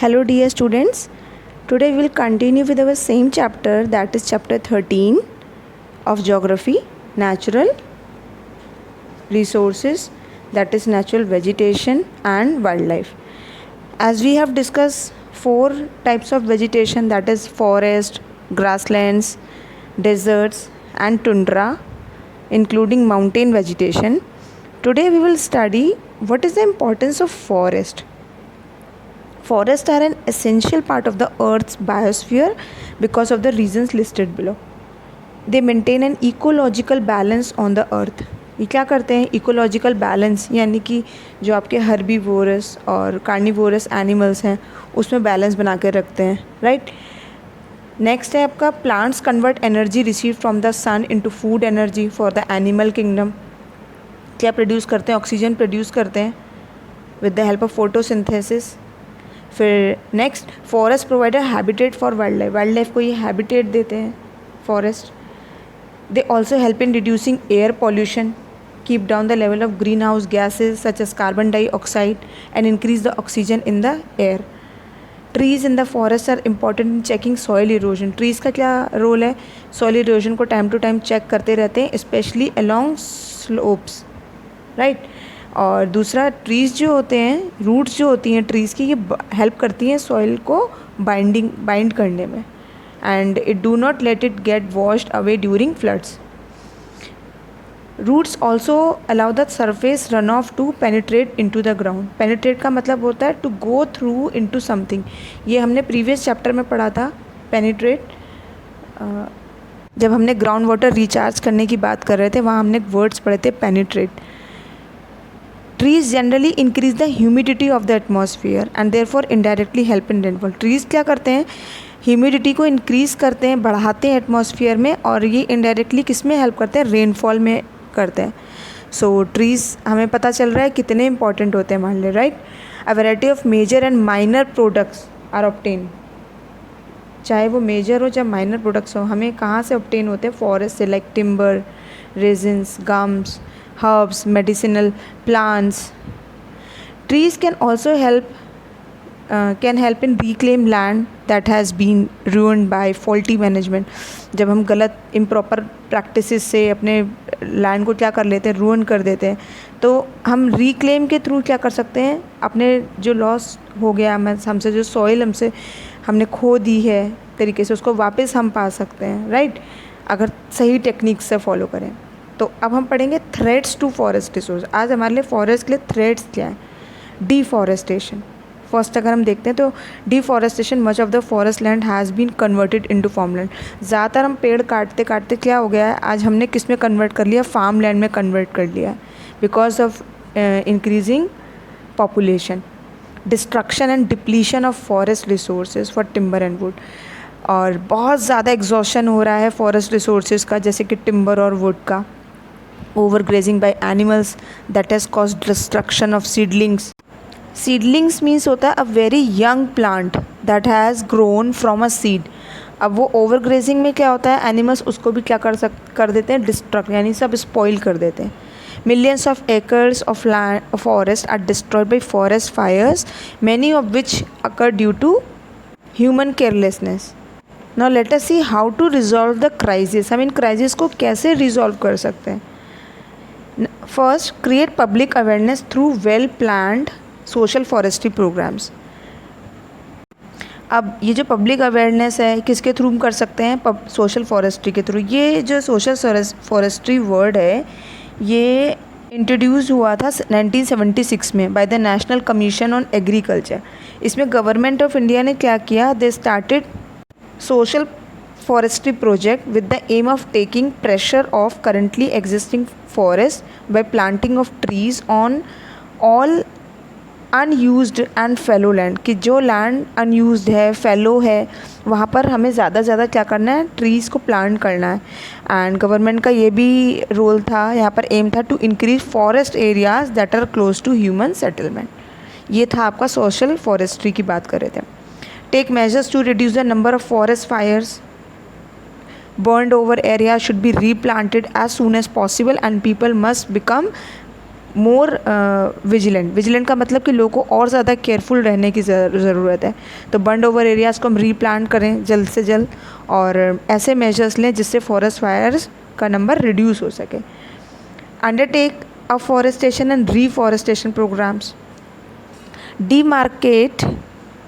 Hello dear students, today we will continue with our same chapter, that is chapter 13 of geography, natural resources, that is natural vegetation and wildlife. As we have discussed 4 types of vegetation, that is forest, grasslands, deserts and tundra, including mountain vegetation. Today we will study what is the importance of forest. Forests are an essential part of the Earth's biosphere because of the reasons listed below. They maintain an ecological balance on the earth. ये क्या करते हैं? Ecological balance, यानी कि जो आपके herbivorous और carnivorous animals हैं उसमें बैलेंस बना के रखते हैं, राइट. नेक्स्ट है आपका plants convert energy receive from the sun into food energy for the animal kingdom. क्या प्रोड्यूस करते हैं? ऑक्सीजन प्रोड्यूस करते हैं with the help of photosynthesis. फिर next, forest provide a habitat for wildlife. Wild life को ये habitat देते हैं forest. They also help in reducing air pollution, keep down the level of greenhouse gases such as carbon dioxide and increase the oxygen in the air. Trees in the forest are important in checking soil erosion. Trees का क्या role है? Soil erosion को time to time check करते रहते हैं, specially along slopes, right. और दूसरा, trees जो होते हैं, रूट्स जो होती हैं ट्रीज़ की, ये हेल्प करती हैं सॉइल को बाइंड करने में, and it do not let it get washed away during floods. Roots also allow the surface run off to penetrate into the ground. Penetrate का मतलब होता है to go through into something. ये हमने previous chapter में पढ़ा था. Penetrate, जब हमने ग्राउंड वाटर रिचार्ज करने की बात कर रहे थे, वहाँ हमने वर्ड्स पढ़े थे penetrate. Trees generally increase the humidity of the atmosphere and therefore indirectly help in rainfall. Trees क्या करते हैं? ह्यूमिडिटी को इंक्रीज़ करते हैं, बढ़ाते हैं एटमॉस्फेयर में, और ये इनडायरेक्टली किस में हेल्प करते हैं? रेनफॉल में करते हैं. सो ट्रीज़ हमें पता चल रहा है कितने इंपॉर्टेंट होते हैं मान ले, right. A variety of major and minor products are obtain. चाहे वो मेजर हो चाहे माइनर प्रोडक्ट्स हो, हमें कहाँ से ऑब्टेन होते हैं? फॉरेस्ट से, like timber, resins, gums, herbs, medicinal plants. Trees can also help in reclaim land that has been ruined by faulty management. जब हम गलत improper practices से अपने land को क्या कर लेते हैं? ruin कर देते हैं. तो हम reclaim के थ्रू क्या कर सकते हैं? अपने जो loss हो गया हमसे, जो soil हमने खो दी है तरीके से, उसको वापस हम पा सकते हैं, राइट, अगर सही टेक्निक्स से फॉलो करें. तो अब हम पढ़ेंगे थ्रेट्स टू फॉरेस्ट रिसोर्स. आज हमारे लिए फॉरेस्ट के लिए थ्रेट्स क्या हैं? डिफॉरेस्टेशन. फर्स्ट अगर हम देखते हैं तो deforestation, much of the forest land has been converted into farm land. ज़्यादातर हम पेड़ काटते काटते क्या हो गया है, आज हमने किस में कन्वर्ट कर लिया? फार्म लैंड में कन्वर्ट कर लिया है, because of increasing population, destruction and depletion of forest resources for timber and would. और बहुत ज़्यादा एग्जॉशन हो रहा है फॉरेस्ट रिसोर्सेज का, जैसे कि टिम्बर और वुड का. Overgrazing by animals that has caused destruction of seedlings. Seedlings means होता है a very young plant that has grown from a seed. अब वो overgrazing में क्या होता है? animals उसको भी क्या कर देते हैं? डिस्ट्रक्ट, यानी सब स्पॉइल कर देते हैं. Millions of acres of land of forest are destroyed by forest fires, many of which occur due to human carelessness. Now let us see how to resolve the crisis. हम इन crisis को कैसे resolve कर सकते हैं? First, create public awareness through well planned social forestry programs. अब ये जो public awareness है किसके थ्रू हम कर सकते हैं? सोशल फॉरेस्ट्री के थ्रू. ये जो सोशल फॉरेस्ट्री वर्ड है ये इंट्रोड्यूस हुआ था 1976 में by the national commission on agriculture. इसमें गवर्नमेंट ऑफ इंडिया ने क्या किया? They started social forestry project with the aim of taking pressure off currently existing forests by planting of trees on all unused and fallow land. कि जो land unused है, fallow है, वहाँ पर हमें ज़्यादा ज़्यादा क्या करना है? trees को plant करना है. and government का ये भी रोल था, यहाँ पर aim था to increase forest areas that are close to human settlement. ये था आपका social forestry की बात कर रहे थे. take measures to reduce the number of forest fires. Burned over area should be replanted as soon as possible and people must become more vigilant का मतलब कि लोगों को और ज़्यादा केयरफुल रहने की ज़रूरत है। तो बर्न ओवर एरियाज़ को हम रीप्लांट करें जल्द से जल्द और ऐसे मेजर्स लें जिससे फॉरेस्ट फायर्स का नंबर रिड्यूस हो सके। Undertake afforestation and reforestation programmes, demarcate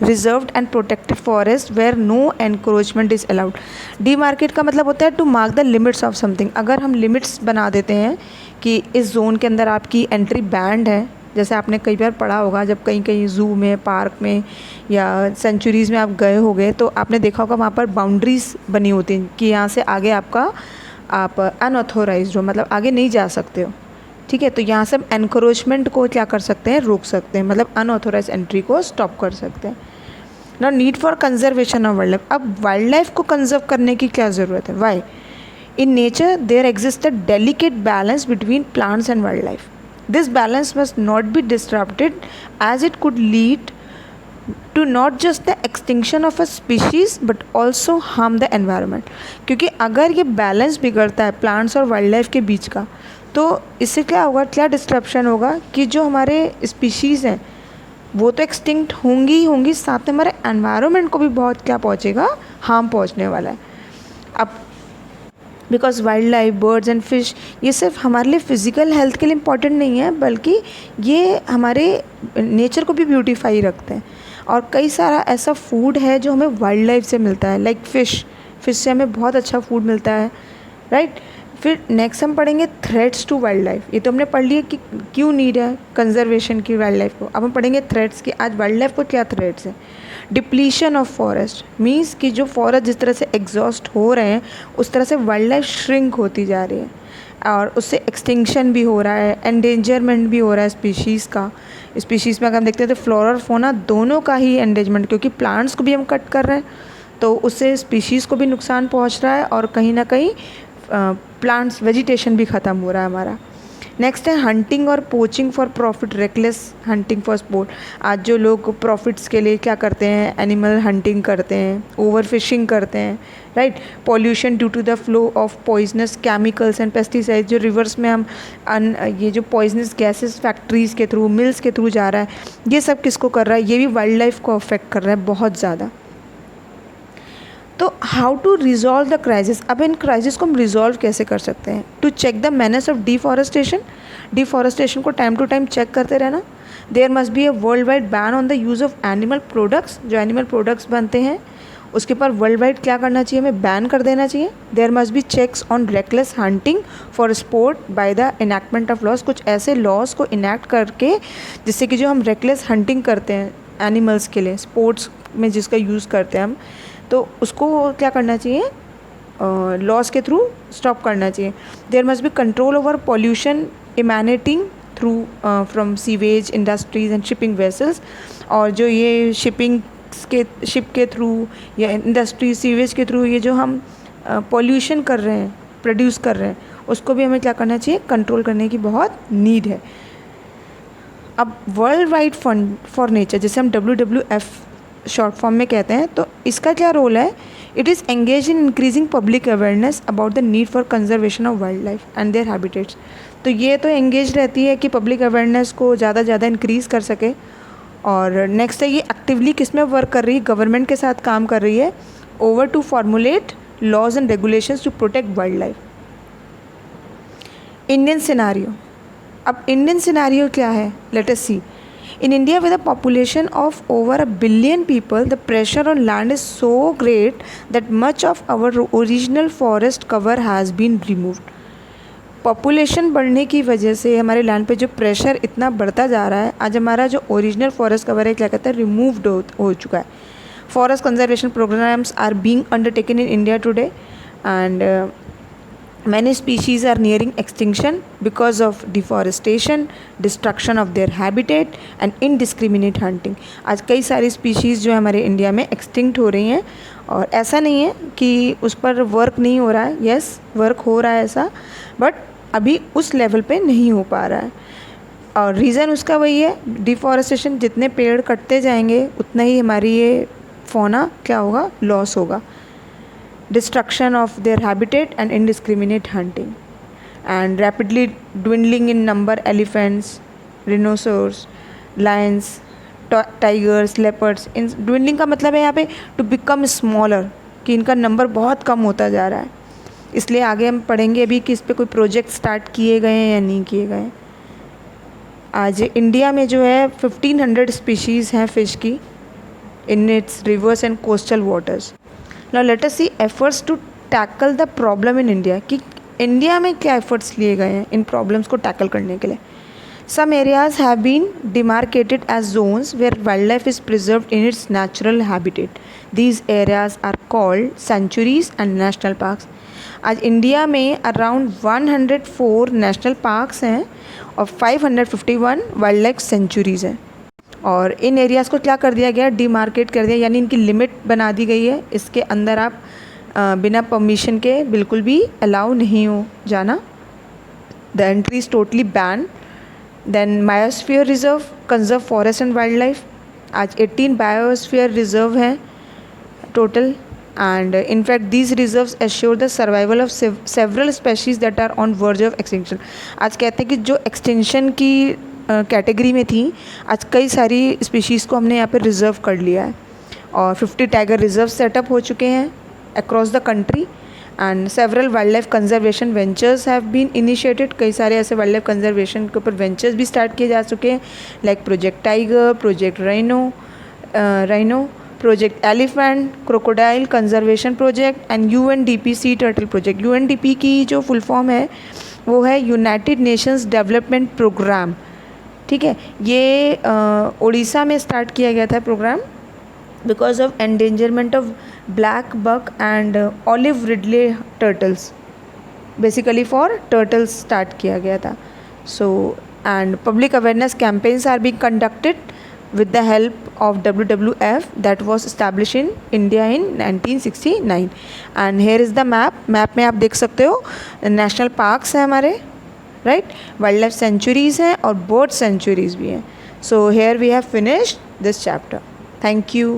reserved and protected forest where no encroachment is allowed। demarcate का मतलब होता है to mark the limits of something. अगर हम लिमिट्स बना देते हैं कि इस जोन के अंदर आपकी एंट्री बैंड है, जैसे आपने कई बार पढ़ा होगा जब कहीं कहीं ज़ू में, पार्क में या सेंचुरीज़ में आप गए होंगे तो आपने देखा होगा वहाँ पर बाउंड्रीज बनी होती हैं कि यहाँ से आगे आपका आप अनऑथोराइज्ड हो, मतलब आगे नहीं जा सकते हो। ठीक है, तो यहाँ से हम एनक्रोचमेंट को क्या कर सकते हैं, रोक सकते हैं, मतलब अनऑथोराइज एंट्री को स्टॉप कर सकते हैं। ना need for conservation of wild life. अब वाइल्ड लाइफ को कंजर्व करने की क्या ज़रूरत है? Why? In nature there exist a delicate balance between plants and wild life. This balance must not be disrupted as it could lead to not just the extinction of a species but also harm the environment. क्योंकि अगर ये balance बिगड़ता है plants और wild life के बीच का, तो इससे क्या होगा, क्या डिस्ट्रप्शन होगा कि जो हमारे स्पीशीज़ हैं वो तो एक्सटिंक्ट होंगी ही होंगी, साथ में हमारे एनवायरनमेंट को भी बहुत क्या पहुँचेगा, हार्म पहुँचने वाला है। अब because wild life, birds and fish, ये सिर्फ हमारे लिए फ़िज़िकल हेल्थ के लिए इम्पॉर्टेंट नहीं है, बल्कि ये हमारे नेचर को भी ब्यूटीफाई रखते हैं। और कई सारा ऐसा फूड है जो हमें वाइल्ड लाइफ से मिलता है, लाइक फ़िश से हमें बहुत अच्छा फूड मिलता है, राइट। फिर नेक्स्ट हम पढ़ेंगे थ्रेट्स टू वाइल्ड लाइफ। ये तो हमने पढ़ लिया कि क्यों नीड है कंजर्वेशन की वाइल्ड लाइफ को। अब हम पढ़ेंगे थ्रेट्स की, आज वाइल्ड लाइफ को क्या थ्रेट्स हैं। डिप्लीशन ऑफ फॉरेस्ट मीन्स कि जो फॉरेस्ट जिस तरह से एग्जॉस्ट हो रहे हैं उस तरह से वाइल्ड लाइफ श्रिंक होती जा रही है और उससे एक्सटिंक्शन भी हो रहा है, एंडेंजरमेंट भी हो रहा है स्पीशीज़ का। स्पीशीज़ में अगर हम देखते हैं तो फ्लोरा और फौना दोनों का ही एंडेंजरमेंट, क्योंकि प्लांट्स को भी हम कट कर रहे हैं तो उससे स्पीशीज़ को भी नुकसान पहुंच रहा है और कहीं ना कहीं प्लांट्स वेजिटेशन भी ख़त्म हो रहा है हमारा। नेक्स्ट है हंटिंग और poaching for profit, reckless hunting for sport. आज जो लोग प्रॉफिट्स के लिए क्या करते हैं, एनिमल हंटिंग करते हैं, ओवर फिशिंग करते हैं, right. Pollution due to the flow of poisonous chemicals and pesticides, जो रिवर्स में हम ये जो पॉइजनस गैसेस फैक्ट्रीज़ के थ्रू, मिल्स के थ्रू जा रहा है, ये सब किसको कर रहा है, ये भी वाइल्ड लाइफ को अफेक्ट कर रहा है बहुत ज़्यादा। तो how to resolve the crisis. अब इन क्राइसिस को हम रिजॉल्व कैसे कर सकते हैं? To check the manage of deforestation को टाइम टू टाइम चेक करते रहना। There must be a world wide ban on the use of animal products, जो एनिमल प्रोडक्ट्स बनते हैं उसके पर वर्ल्ड वाइड क्या करना चाहिए, हमें बैन कर देना चाहिए। There must be checks on reckless hunting for sport by the enactment of laws, कुछ ऐसे लॉज को इनैक्ट करके जिससे कि जो हम रेकलेस हंटिंग करते हैं एनिमल्स के लिए, स्पोर्ट्स में जिसका यूज़ करते हैं हम, तो उसको क्या करना चाहिए, लॉस के थ्रू स्टॉप करना चाहिए। There must be control over pollution emanating through from sewage industries and shipping vessels, और जो ये शिप के थ्रू या इंडस्ट्री सीवेज के थ्रू ये जो हम पॉल्यूशन कर रहे हैं, प्रोड्यूस कर रहे हैं, उसको भी हमें क्या करना चाहिए, कंट्रोल करने की बहुत नीड है। अब world wide fund for nature, जिसे हम WWF शॉर्ट फॉर्म में कहते हैं, तो इसका क्या रोल है? It is engage in increasing public awareness about the need for conservation of wild life and there habitats. तो ये तो एंगेज रहती है कि पब्लिक अवेयरनेस को ज़्यादा ज़्यादा इंक्रीज़ कर सके। और नेक्स्ट है ये एक्टिवली किस में वर्क कर रही है, गवर्नमेंट के साथ काम कर रही है, over to formulate laws and regulations to protect wild life. Indian scenario. अब इंडियन सिनारियो क्या है, let us see. In India, with a population of over 1 billion people, the pressure on land is so great that much of our original forest cover has been removed. Population बढ़ने की वजह से हमारे land पे जो pressure इतना बढ़ता जा रहा है, आज हमारा जो ओरिजिनल फॉरेस्ट कवर है क्या कहता है, रिमूव्ड हो चुका है। Forest conservation programs are being undertaken in India today and many species are nearing extinction because of deforestation, destruction of their habitat and indiscriminate hunting. आज कई सारी species जो हमारे इंडिया में extinct हो रही हैं, और ऐसा नहीं है कि उस पर वर्क नहीं हो रहा है, yes वर्क हो रहा है ऐसा, बट अभी उस लेवल पे नहीं हो पा रहा है। और रीज़न उसका वही है, डिफॉरेस्टेशन, जितने पेड़ कटते जाएंगे उतना ही हमारी ये फौना क्या होगा, लॉस होगा। Destruction of their habitat and indiscriminate hunting. and rapidly dwindling in number elephants, rhinoceros, lions, tigers, leopards. In dwindling का मतलब है यहाँ पे to become smaller, कि इनका नंबर बहुत कम होता जा रहा है. इसलिए आगे हम पढ़ेंगे अभी कि इस पर कोई प्रोजेक्ट स्टार्ट किए गए हैं या नहीं किए गए. आज इंडिया में जो है 1500 स्पीशीज़ हैं फ़िश की in its rivers and coastal waters. Now let us see efforts to tackle the problem in India, कि इंडिया में क्या एफर्ट्स लिए गए हैं इन प्रॉब्लम्स को टैकल करने के लिए. Some areas have been demarcated as zones where wildlife is preserved in its natural habitat. These areas are called sanctuaries and national parks. आज इंडिया में अराउंड 104 नेशनल पार्क्स हैं और 551 वाइल्ड लाइफ सेंचुरीज़ हैं. और इन areas को क्या कर दिया गया, डिमार्केट कर दिया, यानी इनकी लिमिट बना दी गई है. इसके अंदर आप बिना परमिशन के बिल्कुल भी अलाउ नहीं हो जाना. The entry is totally ban. Then Biosphere Reserve, Conserve Forest and Wildlife. आज 18 Biosphere Reserve हैं total, and in fact these reserves assure the survival of several species that are on verge of extinction. आज कहते हैं कि जो extinction की category में थी, आज कई सारी स्पीशीज़ को हमने यहाँ पे रिज़र्व कर लिया है. और 50 टाइगर रिजर्व सेटअप हो चुके हैं across the country. And several wild life conservation ventures have been initiated. कई सारे ऐसे वाइल्ड लाइफ कंजर्वेशन के ऊपर वेंचर्स भी स्टार्ट किए जा चुके हैं, like project tiger, project rhino, project elephant, crocodile conservation project and UNDP sea turtle project. UNDP की जो फुल फॉर्म है वो है यूनाइटेड नेशंस डेवलपमेंट प्रोग्राम. ठीक है, ये उड़ीसा में स्टार्ट किया गया था programme because of endangerment of black buck and olive ridley turtles. Basically for turtles start किया गया था. So and public awareness campaigns are being conducted with the help of WWF that was established in India in 1969. and here is the map में आप देख सकते हो national parks हैं हमारे, राइट, वाइल्ड लाइफ सेंचुरीज़ हैं और बर्ड सेंचुरीज़ भी हैं. सो here we have finished this chapter. Thank you.